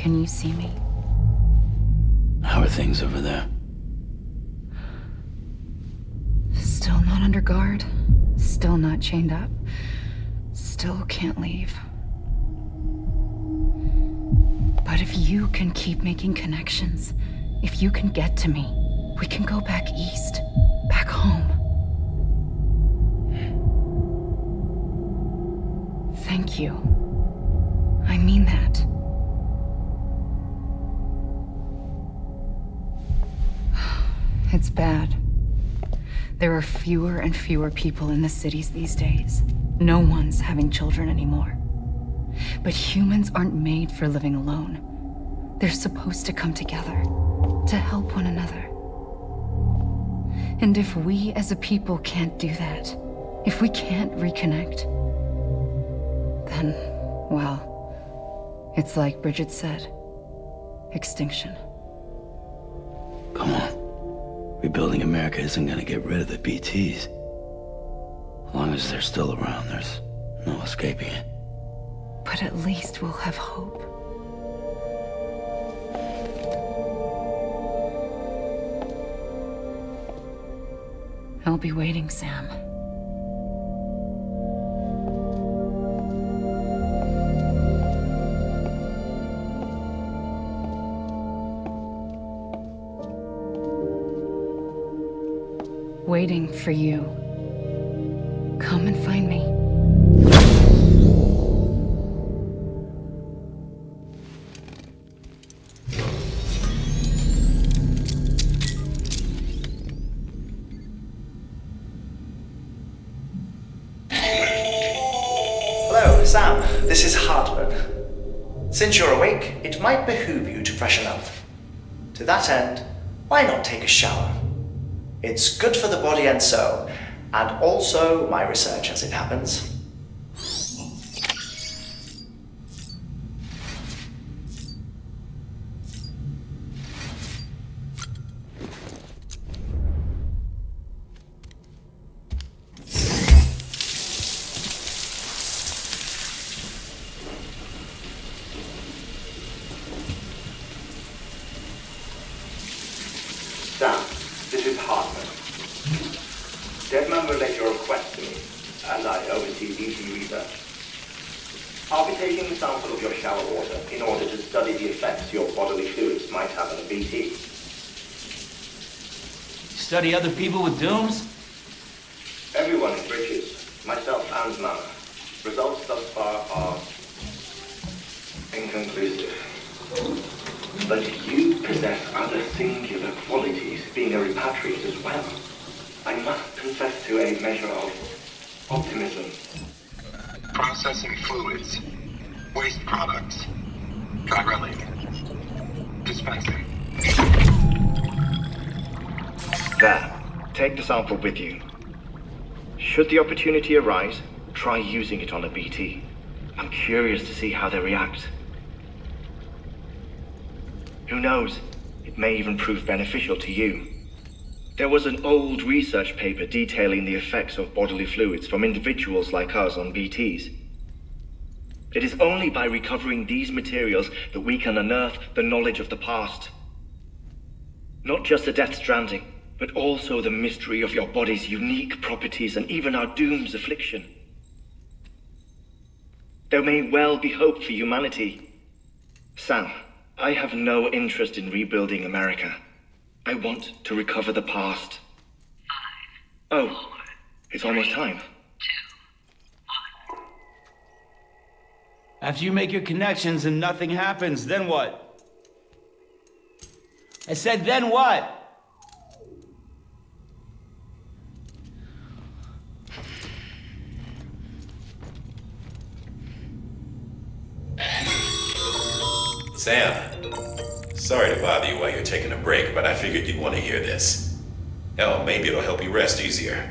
Can you see me? How are things over there? Still not under guard. Still not chained up. Still can't leave. But if you can keep making connections, if you can get to me, we can go back east. Back home. Thank you. I mean that. It's bad. There are fewer and fewer people in the cities these days. No one's having children anymore. But humans aren't made for living alone. They're supposed to come together, to help one another. And if we as a people can't do that, if we can't reconnect, then, well, it's like Bridget said, extinction. Come on. Rebuilding America isn't gonna get rid of the BTs. As long as they're still around, there's no escaping it. But at least we'll have hope. I'll be waiting, Sam. Waiting for you. Come and find me. Hello, Sam. This is Hartman. Since you're awake, it might behoove you to freshen up. To that end, why not take a shower? It's good for the body and soul, and also my research as it happens. Sam, this is Hartman. Deadman relayed your request to me, as I oversee BT research. I'll be taking a sample of your shower water in order to study the effects your bodily fluids might have on a BT. Study other people with dooms? Everyone in Bridges, myself and Mama. Results thus far are inconclusive. But you possess other singular qualities, being a repatriate as well. I must confess to a measure of optimism. Processing fluids, waste products, drilling, dispensing. There, take the sample with you. Should the opportunity arise, try using it on a BT. I'm curious to see how they react. Who knows? It may even prove beneficial to you. There was an old research paper detailing the effects of bodily fluids from individuals like us on BTs. It is only by recovering these materials that we can unearth the knowledge of the past. Not just the death stranding, but also the mystery of your body's unique properties and even our doom's affliction. There may well be hope for humanity. Sam, I have no interest in rebuilding America. I want to recover the past. 5, 4, it's almost time. 2, 1. After you make your connections and nothing happens, then what? I said, then what? Sam, sorry to bother you while you're taking a break, but I figured you'd want to hear this. Hell, maybe it'll help you rest easier.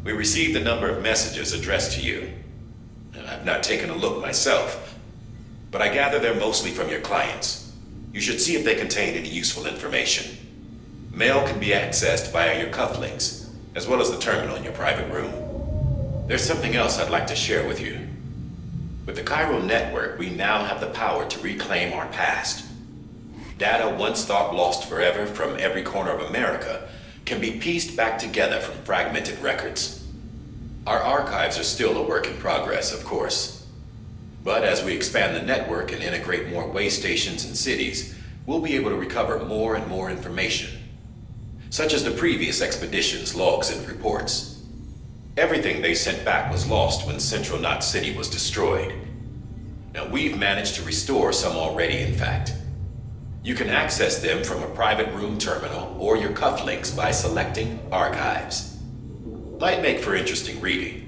We received a number of messages addressed to you. I've not taken a look myself, but I gather they're mostly from your clients. You should see if they contain any useful information. Mail can be accessed via your cufflinks, as well as the terminal in your private room. There's something else I'd like to share with you. With the chiral network, we now have the power to reclaim our past. Data once thought lost forever from every corner of America can be pieced back together from fragmented records. Our archives are still a work in progress, of course. But as we expand the network and integrate more waystations and cities, we'll be able to recover more and more information, such as the previous expedition's logs and reports. Everything they sent back was lost when Central Knot City was destroyed. Now we've managed to restore some already, in fact. You can access them from a private room terminal or your cufflinks by selecting Archives. Might make for interesting reading.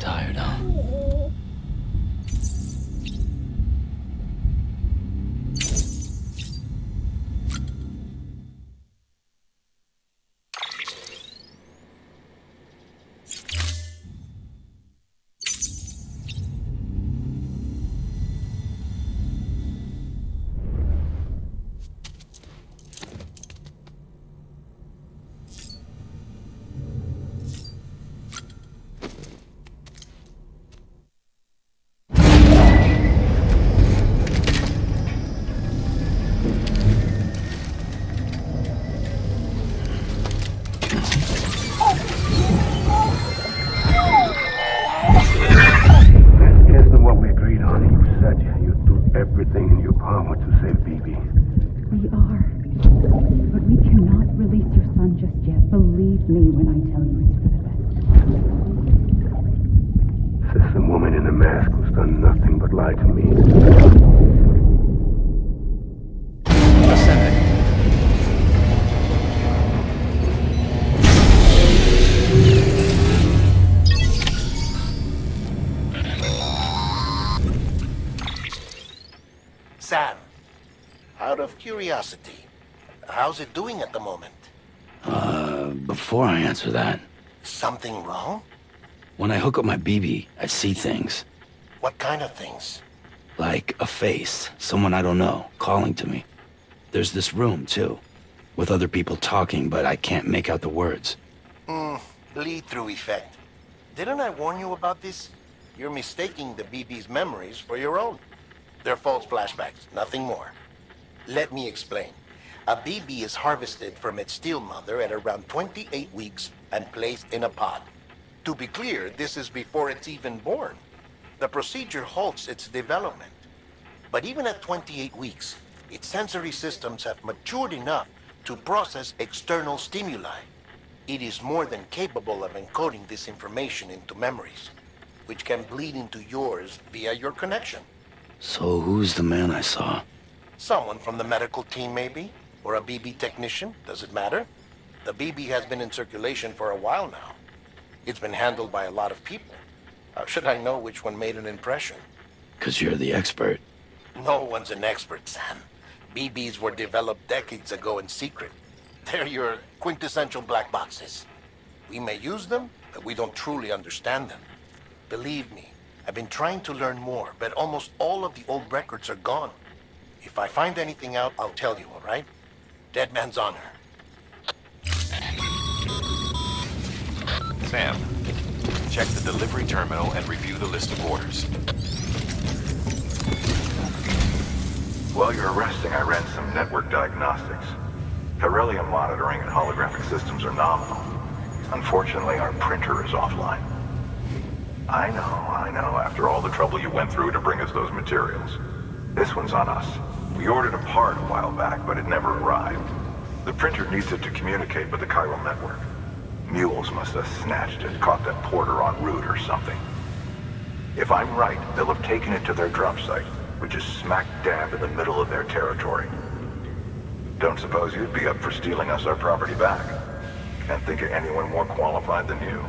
Tired, huh? Isn't what we agreed on. You said you'd do everything in your power to save BB. We are. But we cannot release your son just yet. Believe me when I tell you it's for the best. Says some woman in a mask who's done nothing but lie to me. Ascending. Sam, out of curiosity, how's it doing at the moment? Before I answer that, Something wrong? when I hook up my BB, I see things. What kind of things? Like a face, someone I don't know, calling to me. There's this room, too, with other people talking, but I can't make out the words. Bleed-through effect. Didn't I warn you about this? You're mistaking the BB's memories for your own. They're false flashbacks, nothing more. Let me explain. A BB is harvested from its steel mother at around 28 weeks and placed in a pod. To be clear, this is before it's even born. The procedure halts its development. But even at 28 weeks, its sensory systems have matured enough to process external stimuli. It is more than capable of encoding this information into memories, which can bleed into yours via your connection. So who's the man I saw? Someone from the medical team, maybe? Or a BB technician? Does it matter? The BB has been in circulation for a while now. It's been handled by a lot of people. How should I know which one made an impression? 'Cause you're the expert. No one's an expert, Sam. BBs were developed decades ago in secret. They're your quintessential black boxes. We may use them, but we don't truly understand them. Believe me, I've been trying to learn more, but almost all of the old records are gone. If I find anything out, I'll tell you, all right? Dead man's honor. Sam, check the delivery terminal and review the list of orders. While you're resting, I ran some network diagnostics. Beryllium monitoring and holographic systems are nominal. Unfortunately, our printer is offline. I know, after all the trouble you went through to bring us those materials. This one's on us. We ordered a part a while back, but it never arrived. The printer needs it to communicate with the chiral network. Mules must have snatched it, caught that porter en route or something. If I'm right, they'll have taken it to their drop site, which is smack dab in the middle of their territory. Don't suppose you'd be up for stealing us our property back? Can't think of anyone more qualified than you.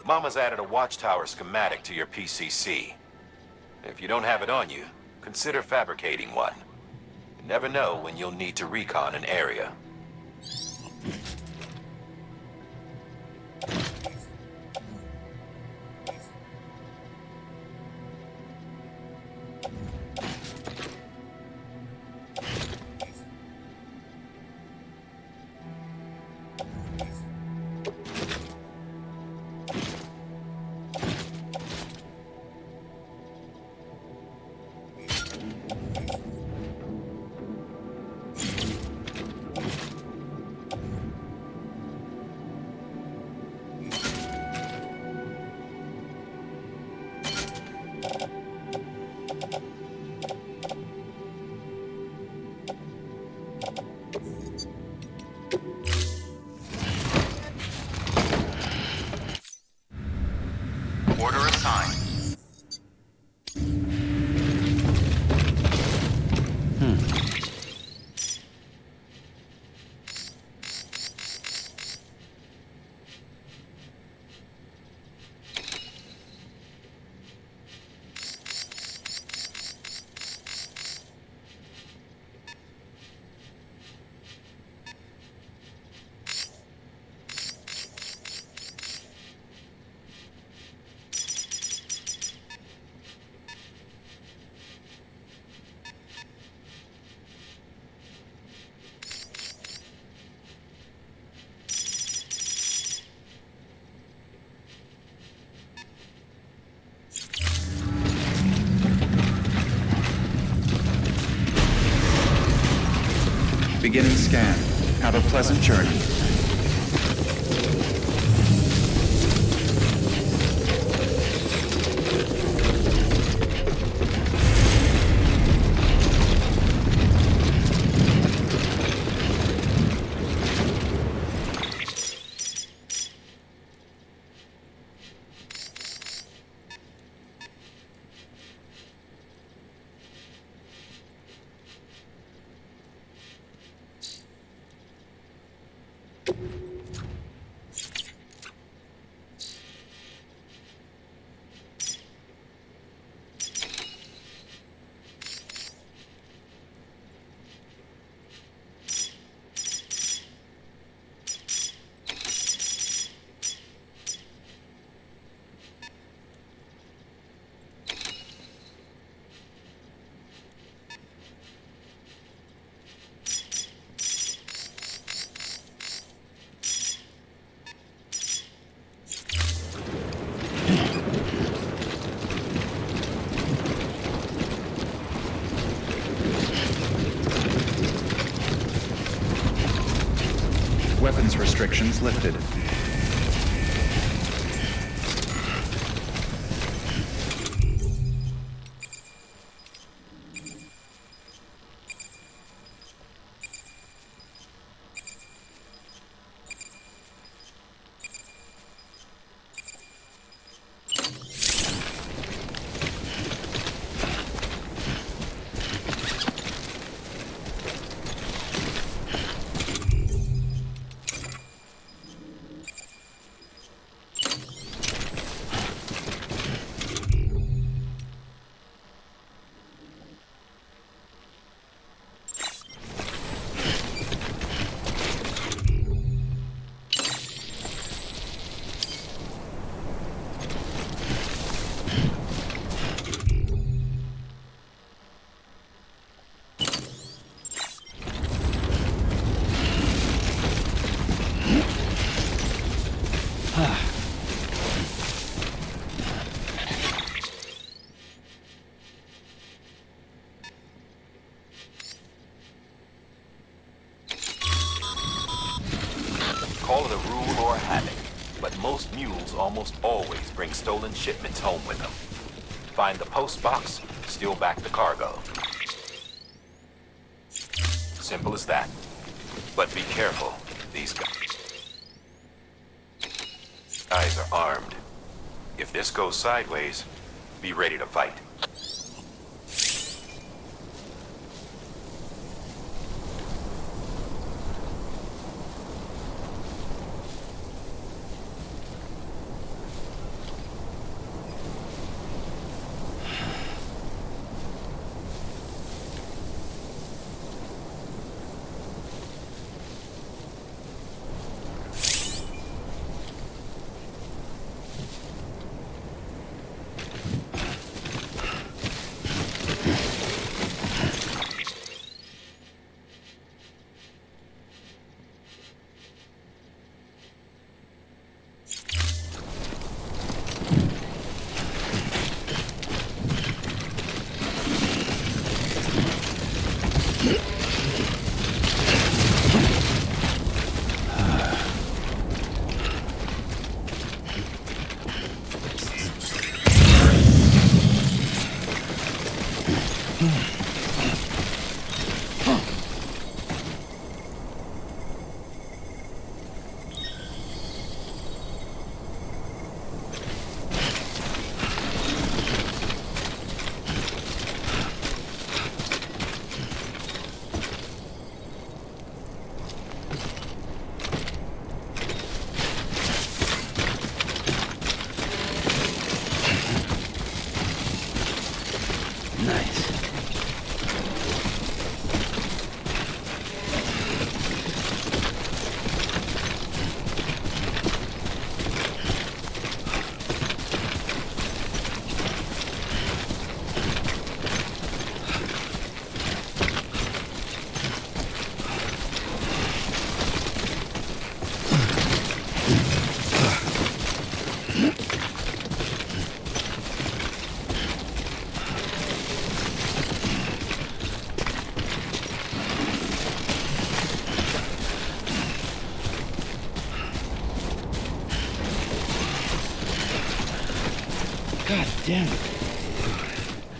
Mama's added a watchtower schematic to your PCC. If you don't have it on you, consider fabricating one. You never know when you'll need to recon an area. Order assigned. Beginning scan. Have a pleasant journey. access restrictions lifted. Call it a rule or a habit, but most mules almost always bring stolen shipments home with them. Find the post box, steal back the cargo. Simple as that. But be careful, these guys are armed. If this goes sideways, be ready to fight. God damn it.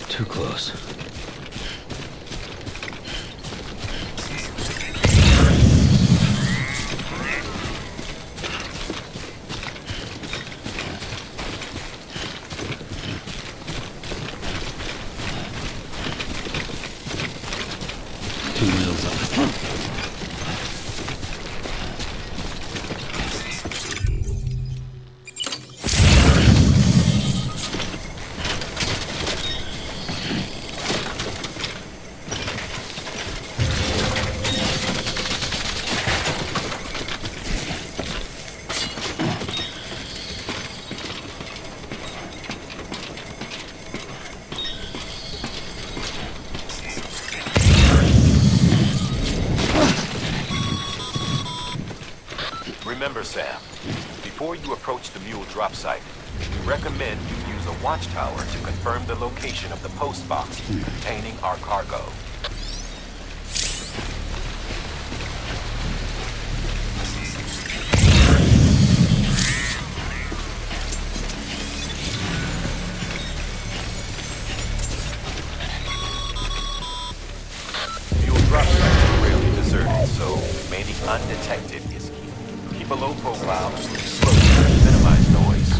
Too close. Remember, Sam, before you approach the mule drop site, we recommend you use a watchtower to confirm the location of the post box containing our cargo. profile and switch slowly to minimize noise.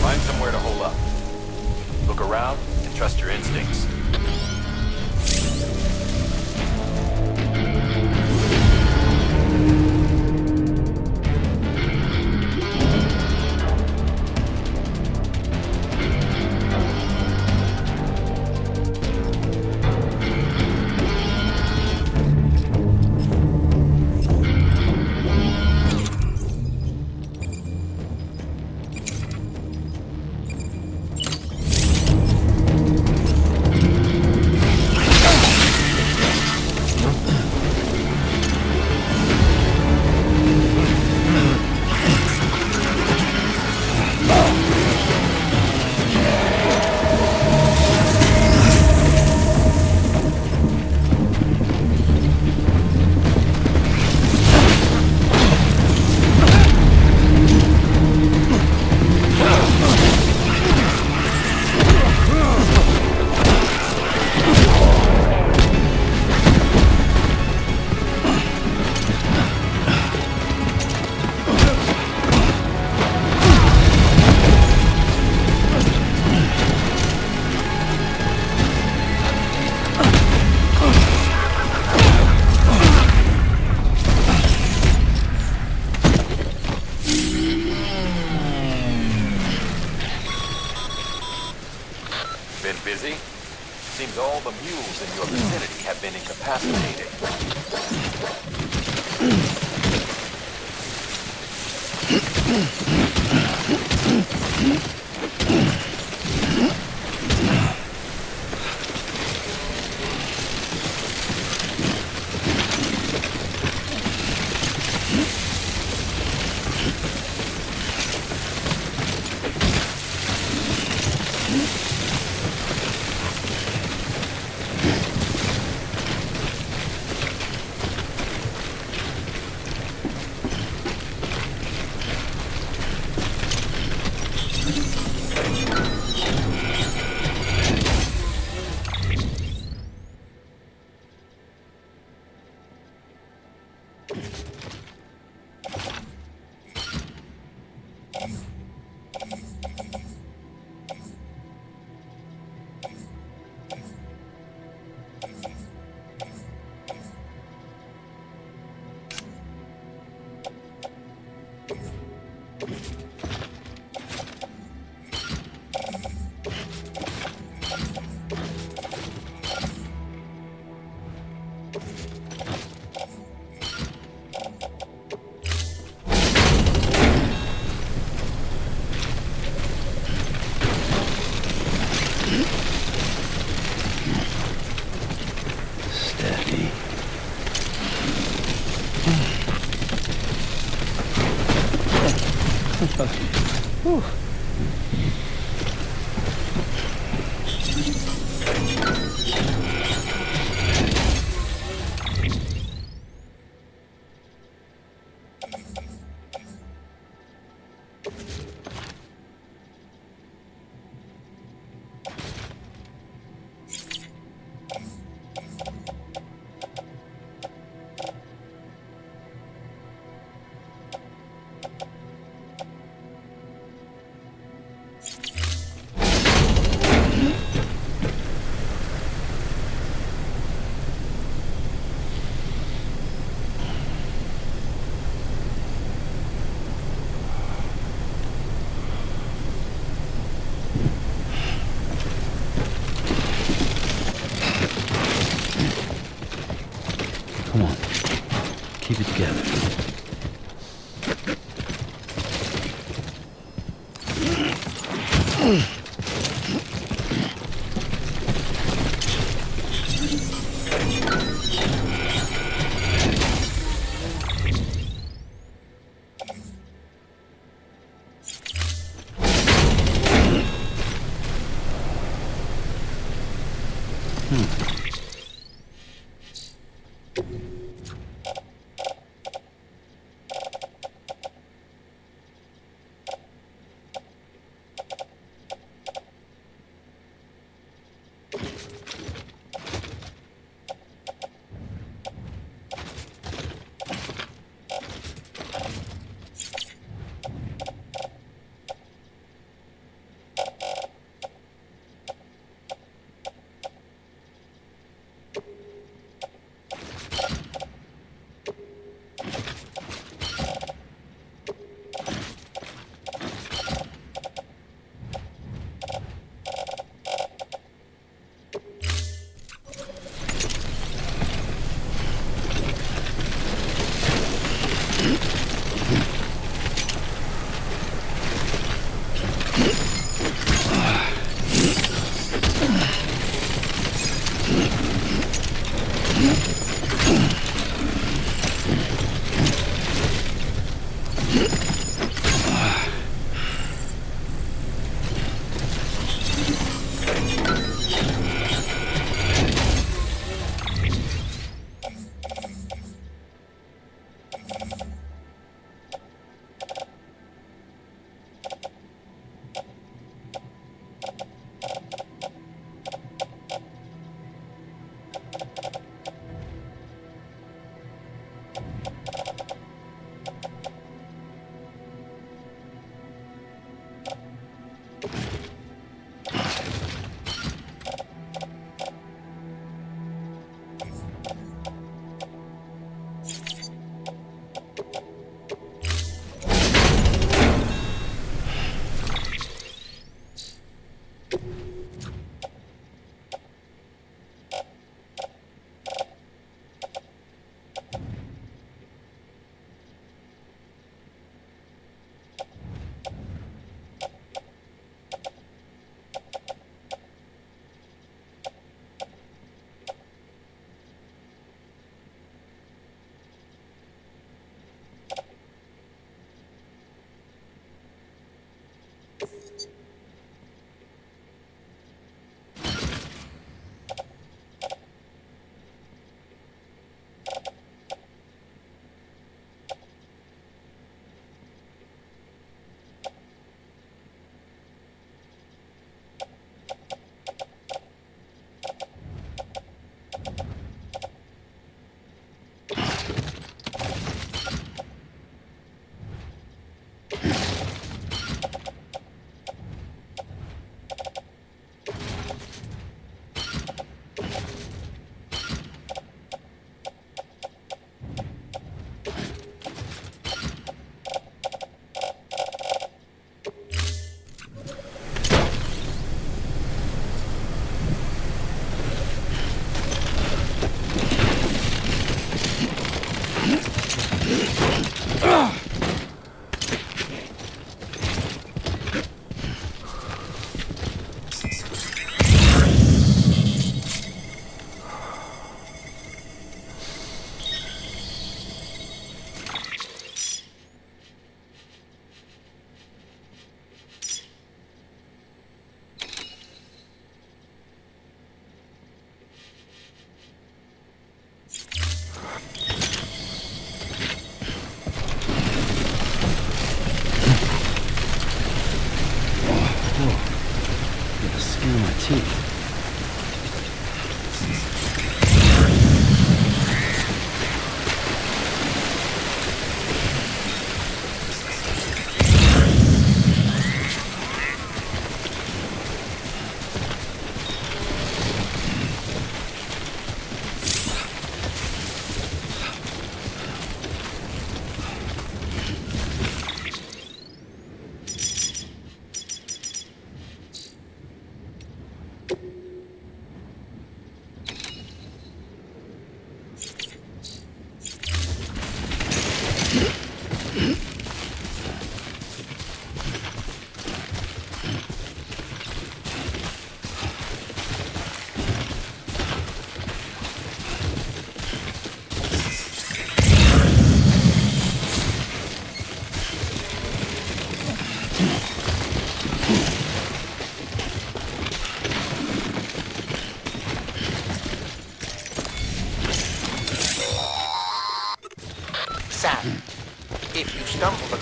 Find somewhere to hole up. Look around and trust your instincts. Been busy? Seems all the mules in your vicinity have been incapacitated.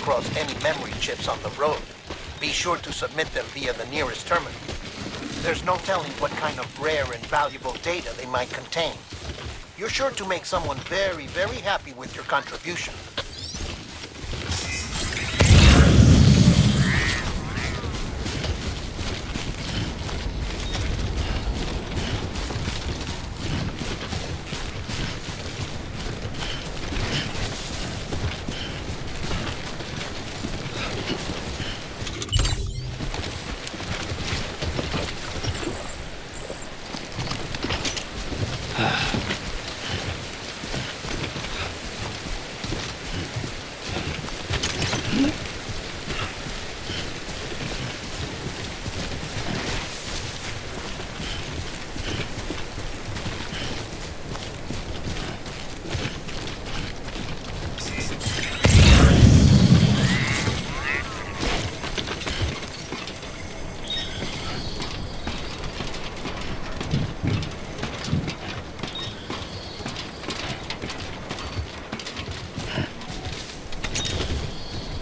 across any memory chips on the road. Be sure to submit them via the nearest terminal. There's no telling what kind of rare and valuable data they might contain. You're sure to make someone very, very happy with your contribution.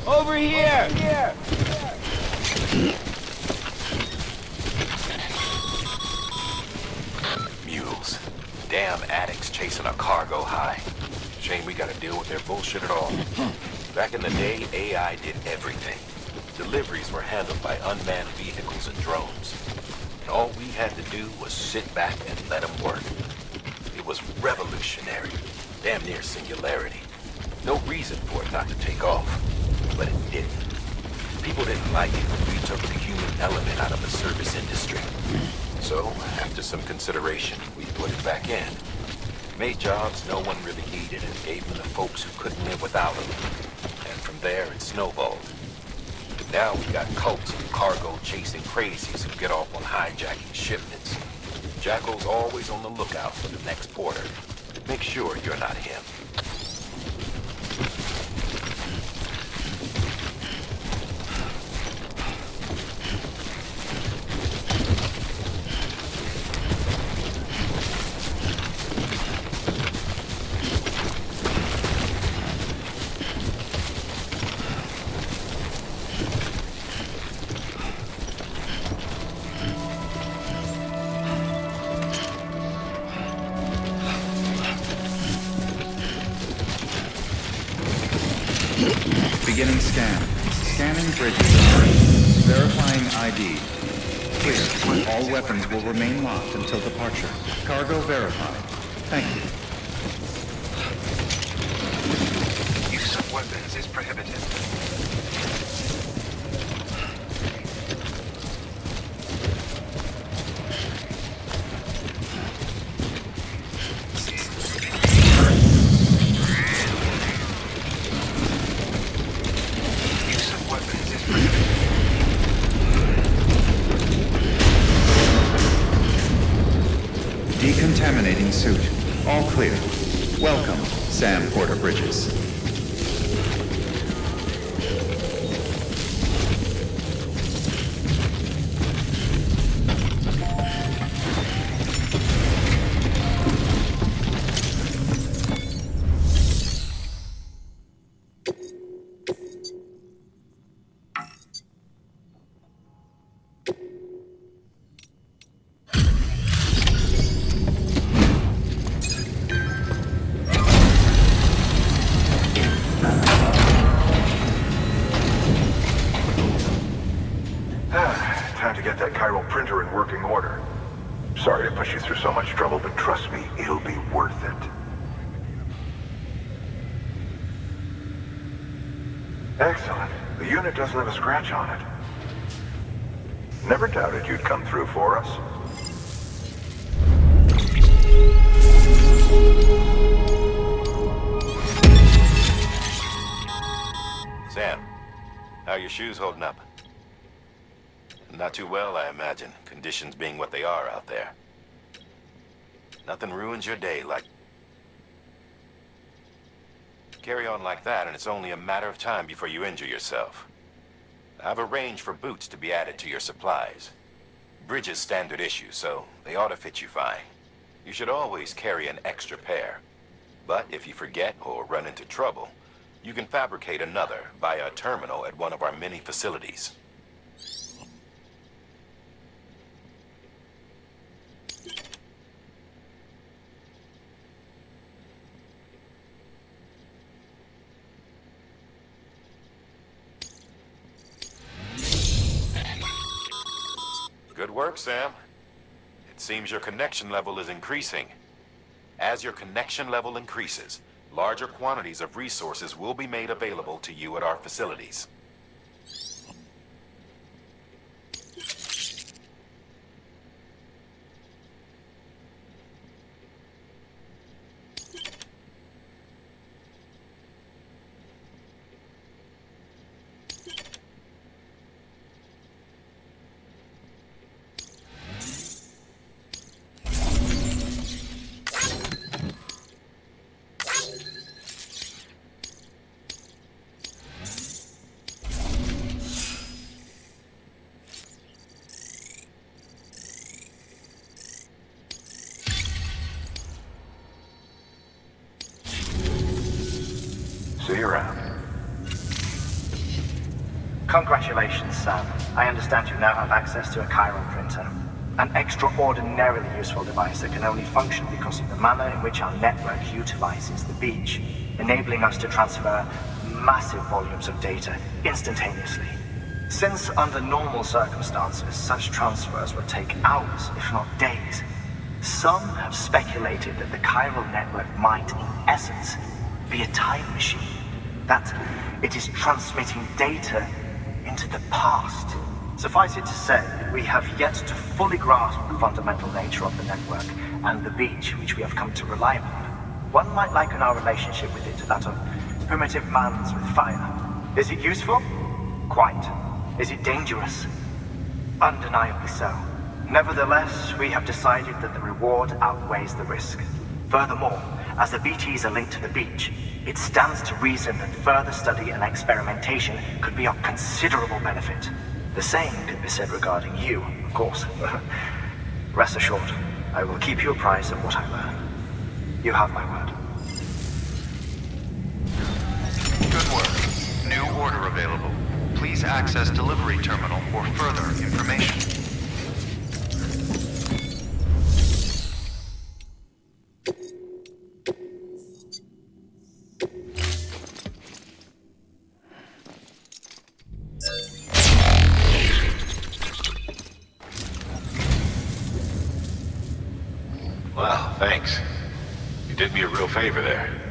Over here! Mules. Damn addicts chasing a cargo high. Shame we gotta deal with their bullshit at all. Back in the day, AI did everything. Deliveries were handled by unmanned vehicles and drones. And all we had to do was sit back and let them work. It was revolutionary. Damn near singularity. No reason for it not to take off. But it didn't. People didn't like it when we took the human element out of the service industry. So, after some consideration, we put it back in. Made jobs no one really needed and gave them to folks who couldn't live without them. And from there, it snowballed. Now we got cults of cargo-chasing crazies who get off on hijacking shipments. Jackal's always on the lookout for the next porter. Make sure you're not him. Beginning scan. Scanning bridges. Verifying ID. Clear. All weapons will remain locked until departure. Cargo verified. Thank you. Use of weapons is prohibited. Decontaminating suit. All clear. Welcome, Sam Porter Bridges. Time to get that chiral printer in working order. Sorry to push you through so much trouble, but trust me, it'll be worth it. Excellent. The unit doesn't have a scratch on it. Never doubted you'd come through for us. Sam, how are your shoes holding up? Not too well, I imagine, conditions being what they are out there. Nothing ruins your day like... Carry on like that, and it's only a matter of time before you injure yourself. I've arranged for boots to be added to your supplies. Bridges standard issue, so they ought to fit you fine. You should always carry an extra pair. But if you forget or run into trouble, You can fabricate another via a terminal at one of our many facilities. Good work, Sam. It seems your connection level is increasing. As your connection level increases, larger quantities of resources will be made available to you at our facilities. See you around. Congratulations, Sam. I understand you now have access to a chiral printer. An extraordinarily useful device that can only function because of the manner in which our network utilizes the beach, enabling us to transfer massive volumes of data instantaneously. Since under normal circumstances, such transfers would take hours, if not days, some have speculated that the chiral network might, in essence, be a time machine. That it is transmitting data into the past. Suffice it to say, we have yet to fully grasp the fundamental nature of the network and the beach which we have come to rely upon. One might liken our relationship with it to that of primitive man's with fire. Is it useful? Quite. Is it dangerous? Undeniably so. Nevertheless, we have decided that the reward outweighs the risk. Furthermore, as the BTs are linked to the beach, it stands to reason that further study and experimentation could be of considerable benefit. The same could be said regarding you, of course. Rest assured, I will keep you apprised of what I learn. You have my word. Good work. New order available. Please access delivery terminal for further information. Wow, thanks. You did me a real favor there.